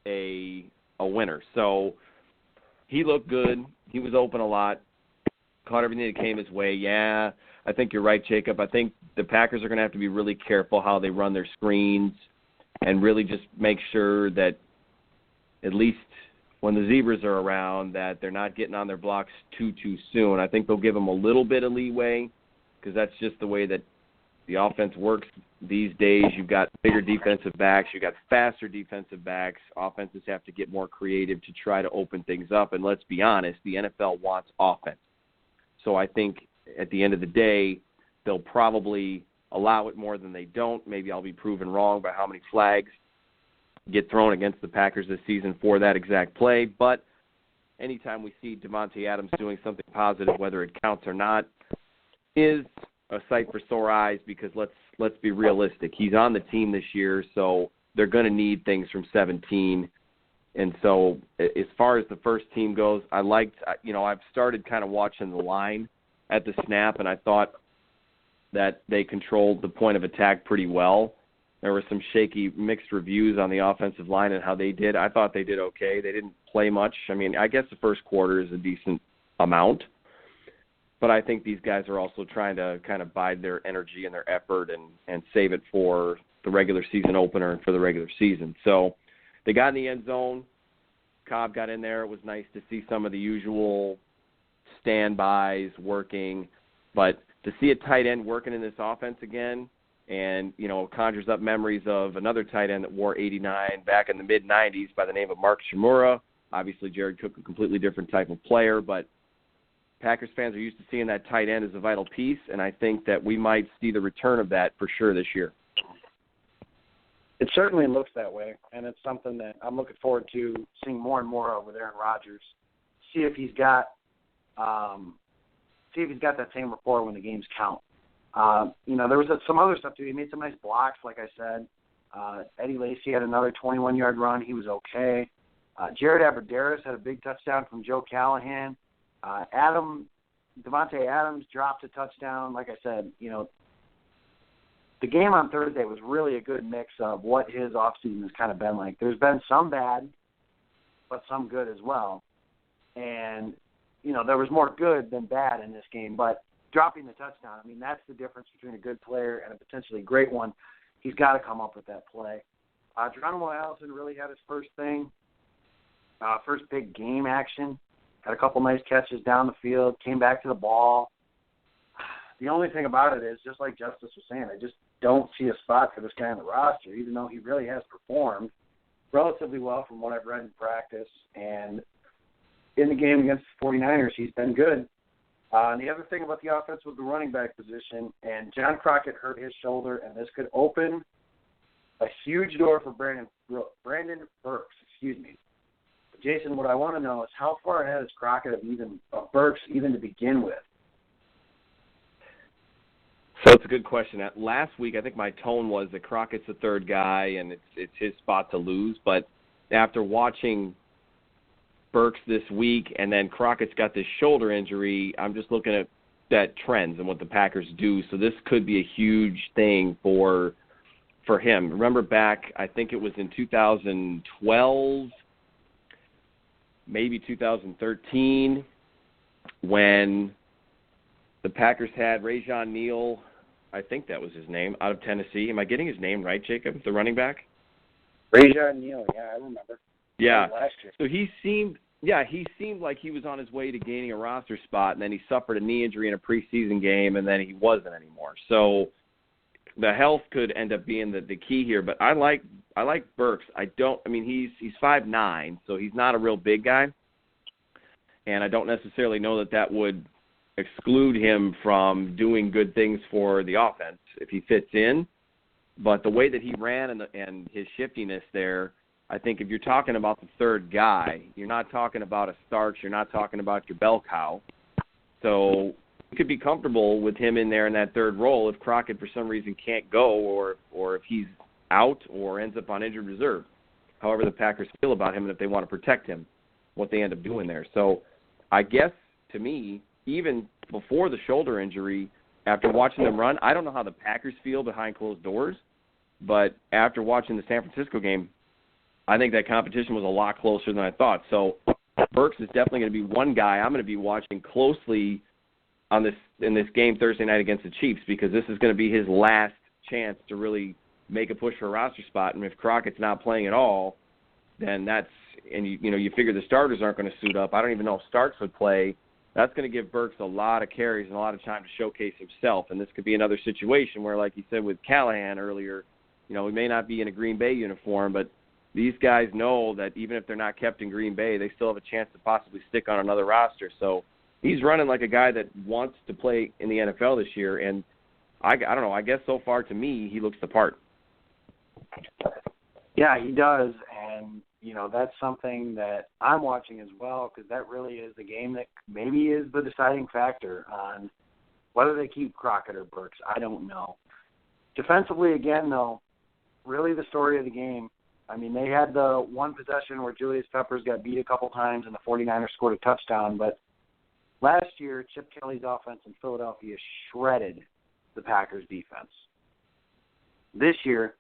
a winner. So he looked good. He was open a lot. Caught everything that came his way. Yeah, I think you're right, Jacob. I think the Packers are going to have to be really careful how they run their screens and really just make sure that at least when the Zebras are around that they're not getting on their blocks too soon. I think they'll give them a little bit of leeway because that's just the way that the offense works these days. You've got bigger defensive backs. You've got faster defensive backs. Offenses have to get more creative to try to open things up. And let's be honest, the NFL wants offense. So I think at the end of the day, they'll probably allow it more than they don't. Maybe I'll be proven wrong by how many flags get thrown against the Packers this season for that exact play. But anytime we see Davante Adams doing something positive, whether it counts or not, is a sight for sore eyes because let's be realistic. He's on the team this year, so they're going to need things from 17. And so as far as the first team goes, I've started kind of watching the line at the snap, and I thought that they controlled the point of attack pretty well. There were some shaky mixed reviews on the offensive line and how they did. I thought they did okay. They didn't play much. I mean, I guess the first quarter is a decent amount, but I think these guys are also trying to kind of bide their energy and their effort and save it for the regular season opener and for the regular season. So they got in the end zone. Cobb got in there. It was nice to see some of the usual standbys working, but to see a tight end working in this offense again, and, conjures up memories of another tight end that wore 89 back in the mid-'90s by the name of Mark Shimura. Obviously, Jared Cook, a completely different type of player, but Packers fans are used to seeing that tight end as a vital piece, and I think that we might see the return of that for sure this year. It certainly looks that way, and it's something that I'm looking forward to seeing more and more of with Aaron Rodgers. See if he's got that same rapport when the games count. There was some other stuff too. He made some nice blocks, like I said. Eddie Lacy had another 21-yard run. He was okay. Jared Abbrederis had a big touchdown from Joe Callahan. Devontae Adams dropped a touchdown. Like I said, the game on Thursday was really a good mix of what his offseason has kind of been like. There's been some bad, but some good as well. And, there was more good than bad in this game. But dropping the touchdown, that's the difference between a good player and a potentially great one. He's got to come up with that play. Geronimo Allison really had his first big game action. Had a couple nice catches down the field, came back to the ball. The only thing about it is, just like Justis was saying, I just don't see a spot for this guy on the roster, even though he really has performed relatively well from what I've read in practice. And in the game against the 49ers, he's been good. And the other thing about the offense was the running back position, and John Crockett hurt his shoulder, and this could open a huge door for Brandon Burks. But Jason, what I want to know is how far ahead is Crockett of Burks even to begin with? So it's a good question. Last week, I think my tone was that Crockett's the third guy, and it's his spot to lose. But after watching Burks this week, and then Crockett's got this shoulder injury, I'm just looking at trends and what the Packers do. So this could be a huge thing for him. Remember back, I think it was in 2012, maybe 2013, when the Packers had Rajon Neal, I think that was his name, out of Tennessee. Am I getting his name right, Jacob, the running back? Rajon Neal, yeah, I remember. Yeah. Last year. So he seemed like he was on his way to gaining a roster spot, and then he suffered a knee injury in a preseason game, and then he wasn't anymore. So the health could end up being the key here. But I like Burks. He's 5'9", so he's not a real big guy, and I don't necessarily know that would exclude him from doing good things for the offense if he fits in. But the way that he ran and his shiftiness there, I think if you're talking about the third guy, you're not talking about a Starks, you're not talking about your bell cow. So you could be comfortable with him in there in that third role if Crockett for some reason can't go or if he's out or ends up on injured reserve. However the Packers feel about him and if they want to protect him, what they end up doing there. So I guess to me, even before the shoulder injury, after watching them run, I don't know how the Packers feel behind closed doors, but after watching the San Francisco game, I think that competition was a lot closer than I thought. So Burks is definitely going to be one guy I'm going to be watching closely in this game Thursday night against the Chiefs, because this is going to be his last chance to really make a push for a roster spot. And if Crockett's not playing at all, then you figure the starters aren't going to suit up. I don't even know if Starks would play. That's going to give Burks a lot of carries and a lot of time to showcase himself. And this could be another situation where, like you said with Callahan earlier, he may not be in a Green Bay uniform, but these guys know that even if they're not kept in Green Bay, they still have a chance to possibly stick on another roster. So he's running like a guy that wants to play in the NFL this year. And I don't know, I guess so far to me, he looks the part. Yeah, he does. And, that's something that I'm watching as well, because that really is the game that maybe is the deciding factor on whether they keep Crockett or Burks. I don't know. Defensively, again, though, really the story of the game. They had the one possession where Julius Peppers got beat a couple times and the 49ers scored a touchdown. But last year, Chip Kelly's offense in Philadelphia shredded the Packers' defense. This year,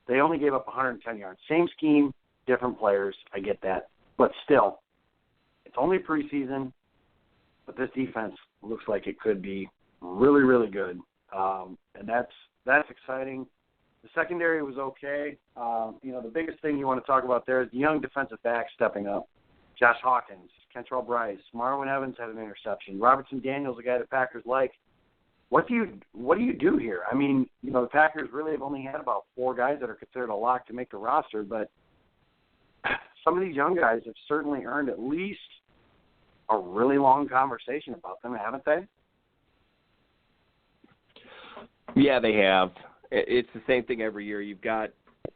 they only gave up 110 yards. Same scheme, different players. I get that. But still, it's only preseason, but this defense looks like it could be really, really good. And that's exciting. The secondary was okay. The biggest thing you want to talk about there is the young defensive back stepping up. Josh Hawkins, Kentrell Bryce, Marlon Evans had an interception. Robertson Daniels, a guy the Packers like. What do you do here? The Packers really have only had about 4 guys that are considered a lock to make the roster, but some of these young guys have certainly earned at least a really long conversation about them, haven't they? Yeah, they have. It's the same thing every year. You've got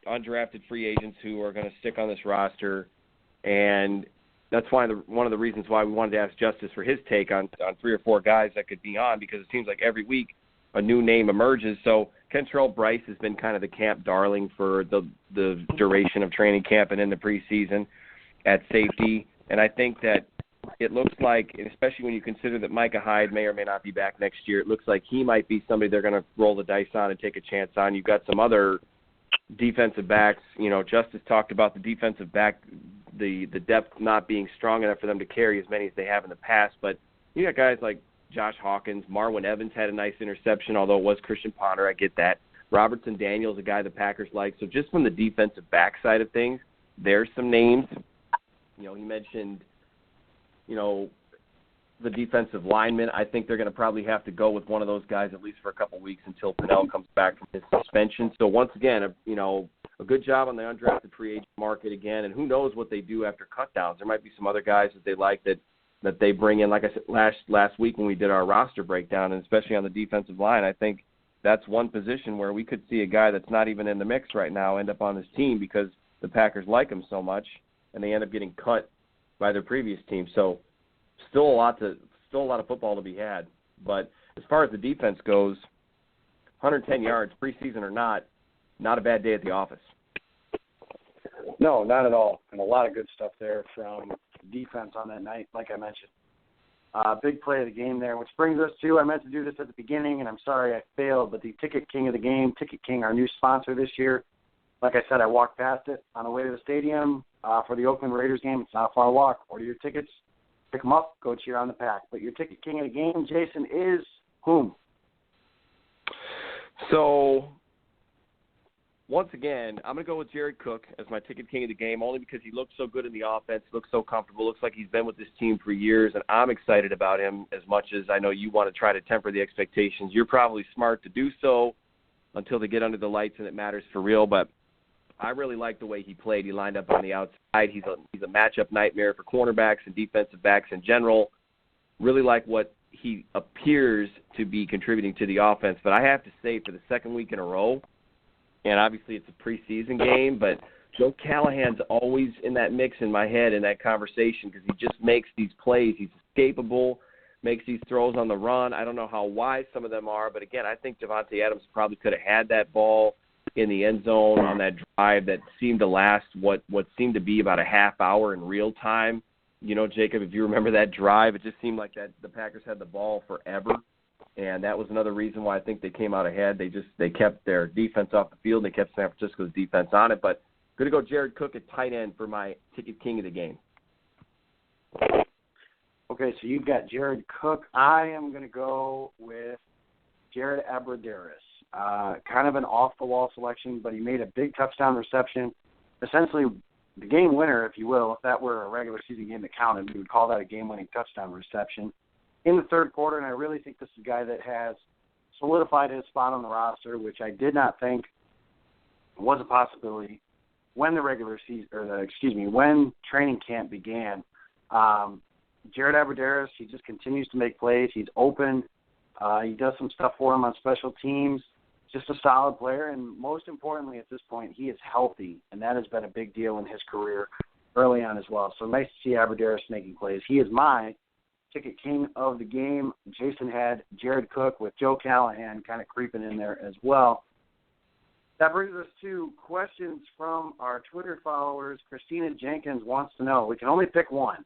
undrafted free agents who are going to stick on this roster, and that's why one of the reasons why we wanted to ask Justis for his take on 3 or 4 guys that could be on, because it seems like every week a new name emerges. So Kentrell Bryce has been kind of the camp darling for the duration of training camp and in the preseason at safety, and I think that it looks like, especially when you consider that Micah Hyde may or may not be back next year, it looks like he might be somebody they're going to roll the dice on and take a chance on. You've got some other defensive backs. You know, Justis talked about the defensive back, the depth not being strong enough for them to carry as many as they have in the past. But you got guys like Josh Hawkins. Marwin Evans had a nice interception, although it was Christian Ponder. I get that. Robertson Daniels, a guy the Packers like. So just from the defensive back side of things, there's some names. You know, he mentioned, you know, the defensive linemen. I think they're going to probably have to go with one of those guys at least for a couple weeks until Pennell comes back from his suspension. So once again, a good job on the undrafted free agent market again, and who knows what they do after cutdowns. There might be some other guys that they like that they bring in. Like I said last week when we did our roster breakdown, and especially on the defensive line, I think that's one position where we could see a guy that's not even in the mix right now end up on this team because the Packers like him so much, and they end up getting cut by their previous team. So still a lot of football to be had. But as far as the defense goes, 110 yards, preseason or not a bad day at the office. No, not at all. And a lot of good stuff there from defense on that night, like I mentioned. Big play of the game there, which brings us to, I meant to do this at the beginning, and I'm sorry I failed, but the Ticket King of the game, Ticket King, our new sponsor this year. Like I said, I walked past it on the way to the stadium for the Oakland Raiders game. It's not a far walk. Order your tickets, pick them up, go cheer on the Pack. But your Ticket King of the game, Jason, is whom? So, once again, I'm going to go with Jared Cook as my Ticket King of the game, only because he looks so good in the offense, looks so comfortable, looks like he's been with this team for years, and I'm excited about him as much as I know you want to try to temper the expectations. You're probably smart to do so until they get under the lights and it matters for real, but I really like the way he played. He lined up on the outside. He's a matchup nightmare for cornerbacks and defensive backs in general. Really like what he appears to be contributing to the offense. But I have to say, for the second week in a row, and obviously it's a preseason game, but Joe Callahan's always in that mix in my head in that conversation because he just makes these plays. He's escapable, makes these throws on the run. I don't know how wise some of them are, but again, I think Devontae Adams probably could have had that ball in the end zone on that drive that seemed to last what seemed to be about a half hour in real time. You know, Jacob, if you remember that drive, it just seemed like that the Packers had the ball forever, and that was another reason why I think they came out ahead. They kept their defense off the field. They kept San Francisco's defense on it, but going to go Jared Cook at tight end for my Ticket King of the game. Okay, so you've got Jared Cook. I am going to go with Jared Abbrederis. Kind of an off-the-wall selection, but he made a big touchdown reception. Essentially, the game winner, if you will, if that were a regular season game that counted, we would call that a game-winning touchdown reception in the third quarter, and I really think this is a guy that has solidified his spot on the roster, which I did not think was a possibility when the regular season, when training camp began. Jared Abbrederis, he just continues to make plays. He's open. He does some stuff for him on special teams. Just a solid player, and most importantly at this point, he is healthy, and that has been a big deal in his career early on as well. So nice to see Abbrederis making plays. He is my Ticket King of the game. Jason had Jared Cook with Joe Callahan kind of creeping in there as well. That brings us to questions from our Twitter followers. Christina Jenkins wants to know, we can only pick one.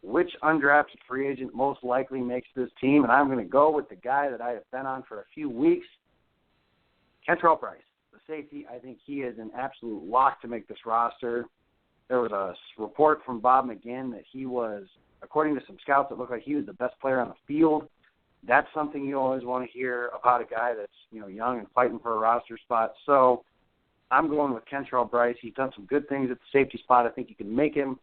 Which undrafted free agent most likely makes this team? And I'm going to go with the guy that I have been on for a few weeks, Kentrell Brice, the safety. I think he is an absolute lock to make this roster. There was a report from Bob McGinn that he was, according to some scouts, it looked like he was the best player on the field. That's something you always want to hear about a guy that's, young and fighting for a roster spot. So I'm going with Kentrell Brice. He's done some good things at the safety spot. I think you can make him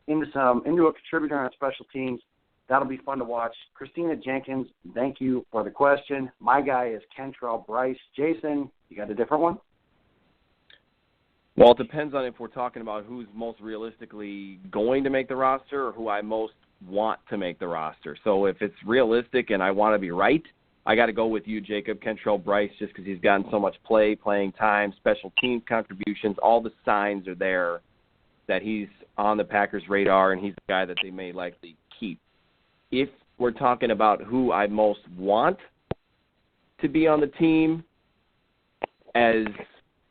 into a contributor on special teams. That'll be fun to watch. Christina Jenkins, thank you for the question. My guy is Kentrell Brice. Jason, you got a different one? Well, it depends on if we're talking about who's most realistically going to make the roster or who I most want to make the roster. So if it's realistic and I want to be right, I got to go with you, Jacob, Kentrell Brice, just because he's gotten so much playing time, special team contributions. All the signs are there that he's on the Packers' radar and he's the guy that they may likely keep. If we're talking about who I most want to be on the team, as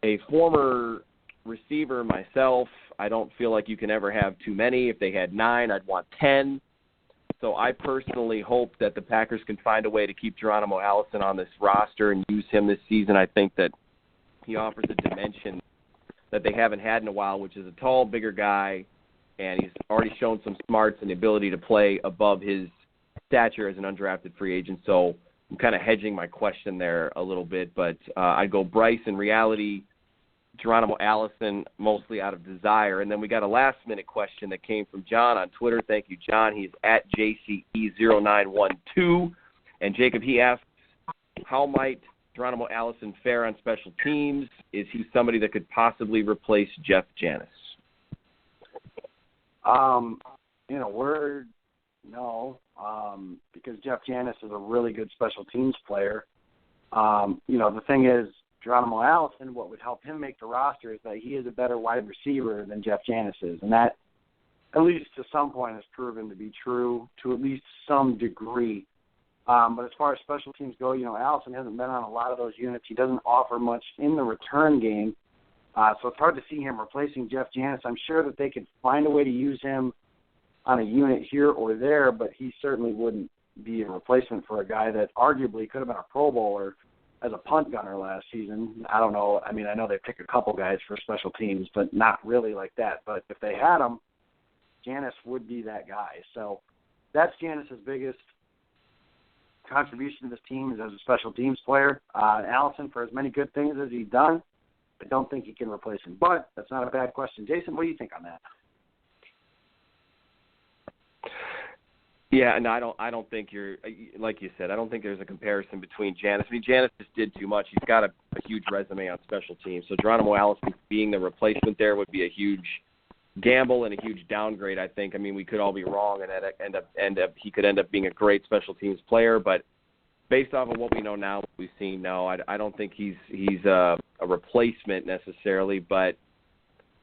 a former receiver myself, I don't feel like you can ever have too many. If they had 9, I'd want 10. So I personally hope that the Packers can find a way to keep Geronimo Allison on this roster and use him this season. I think that he offers a dimension that they haven't had in a while, which is a tall, bigger guy, and he's already shown some smarts and the ability to play above his stature as an undrafted free agent. So I'm kind of hedging my question there a little bit, but I'd go Bryce in reality, Geronimo Allison mostly out of desire. And then we got a last-minute question that came from John on Twitter. Thank you, John. He's at JCE0912. And, Jacob, he asks, how might Geronimo Allison fare on special teams? Is he somebody that could possibly replace Jeff Janis? No, because Jeff Janis is a really good special teams player. The thing is, Geronimo Allison, what would help him make the roster is that he is a better wide receiver than Jeff Janis is. And that, at least to some point, has proven to be true to at least some degree. But as far as special teams go, Allison hasn't been on a lot of those units. He doesn't offer much in the return game. So it's hard to see him replacing Jeff Janis. I'm sure that they could find a way to use him on a unit here or there, but he certainly wouldn't be a replacement for a guy that arguably could have been a Pro Bowler as a punt gunner last season. I don't know. I mean, I know they pick a couple guys for special teams, but not really like that. But if they had him, Janis would be that guy. So that's Janis's biggest contribution to this team is as a special teams player. Allison, for as many good things as he's done, I don't think he can replace him. But that's not a bad question. Jason, what do you think on that? Yeah, and I don't think you're, like you said, I don't think there's a comparison between Janis. I mean, Janis just did too much. He's got a huge resume on special teams. So Geronimo Allison being the replacement there would be a huge gamble and a huge downgrade, I think. I mean, we could all be wrong, and he could end up being a great special teams player. But based off of what we know now, what we've seen, no, I don't think he's a replacement necessarily. But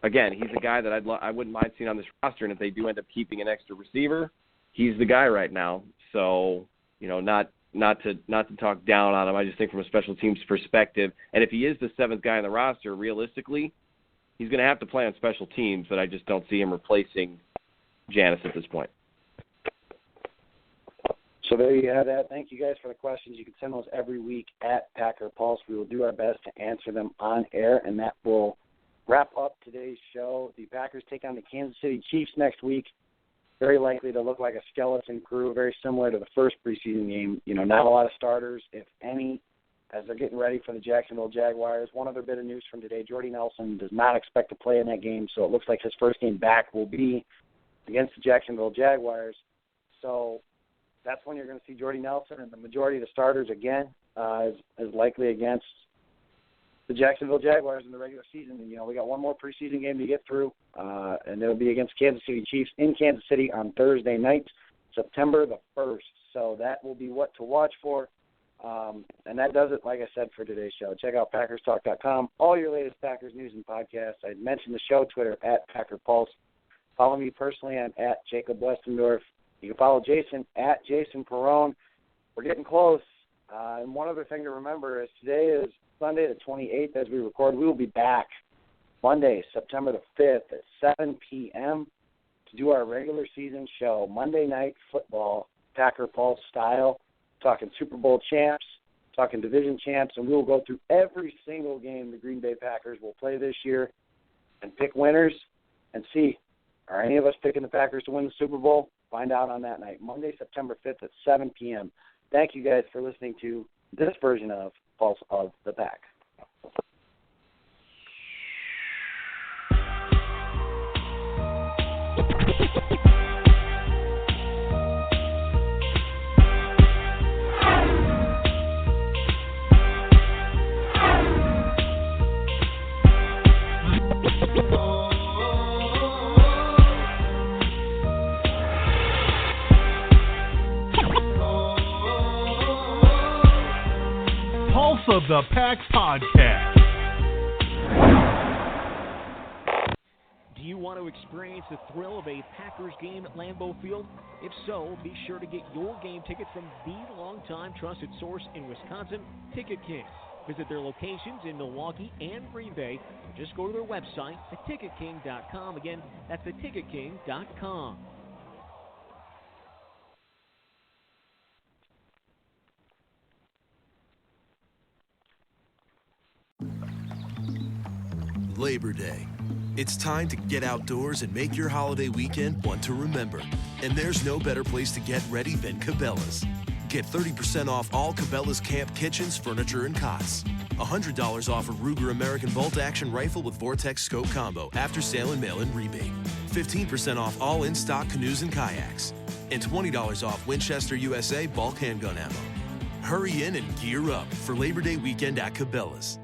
again, he's a guy that I wouldn't mind seeing on this roster. And if they do end up keeping an extra receiver, he's the guy right now. So, not to talk down on him. I just think from a special teams perspective, and if he is the 7th guy on the roster, realistically, he's going to have to play on special teams, but I just don't see him replacing Janis at this point. So there you have that. Thank you guys for the questions. You can send those every week at Packer Pulse. We will do our best to answer them on air, and that will wrap up today's show. The Packers take on the Kansas City Chiefs next week. Very likely to look like a skeleton crew, very similar to the first preseason game. Not a lot of starters, if any, as they're getting ready for the Jacksonville Jaguars. One other bit of news from today, Jordy Nelson does not expect to play in that game, so it looks like his first game back will be against the Jacksonville Jaguars. So that's when you're going to see Jordy Nelson, and the majority of the starters, again, is likely against the Jacksonville Jaguars in the regular season. And, we got one more preseason game to get through, and it'll be against Kansas City Chiefs in Kansas City on Thursday night, September the 1st. So that will be what to watch for. And that does it, like I said, for today's show. Check out PackersTalk.com, all your latest Packers news and podcasts. I mentioned the show, Twitter, at Packer Pulse. Follow me personally. I'm at Jacob Westendorf. You can follow Jason at Jason Perrone. We're getting close. And one other thing to remember is today is Sunday the 28th as we record. We will be back Monday, September the 5th at 7 p.m. to do our regular season show, Monday Night Football, Packer Pulse style, talking Super Bowl champs, talking division champs, and we will go through every single game the Green Bay Packers will play this year and pick winners and see, are any of us picking the Packers to win the Super Bowl? Find out on that night, Monday, September 5th at 7 p.m. Thank you guys for listening to this version of Pulse of the Pack. Pulse of the Pack podcast. Do you want to experience the thrill of a Packers game at Lambeau Field? If so, be sure to get your game tickets from the longtime trusted source in Wisconsin, Ticket King. Visit their locations in Milwaukee and Green Bay, or just go to their website, theticketking.com. Again, that's theticketking.com. Labor Day. It's time to get outdoors and make your holiday weekend one to remember. And there's no better place to get ready than Cabela's. Get 30% off all Cabela's camp kitchens, furniture, and cots. $100 off a Ruger American Bolt Action Rifle with Vortex Scope Combo after sale and mail-in rebate. 15% off all in-stock canoes and kayaks. And $20 off Winchester USA bulk handgun ammo. Hurry in and gear up for Labor Day weekend at Cabela's.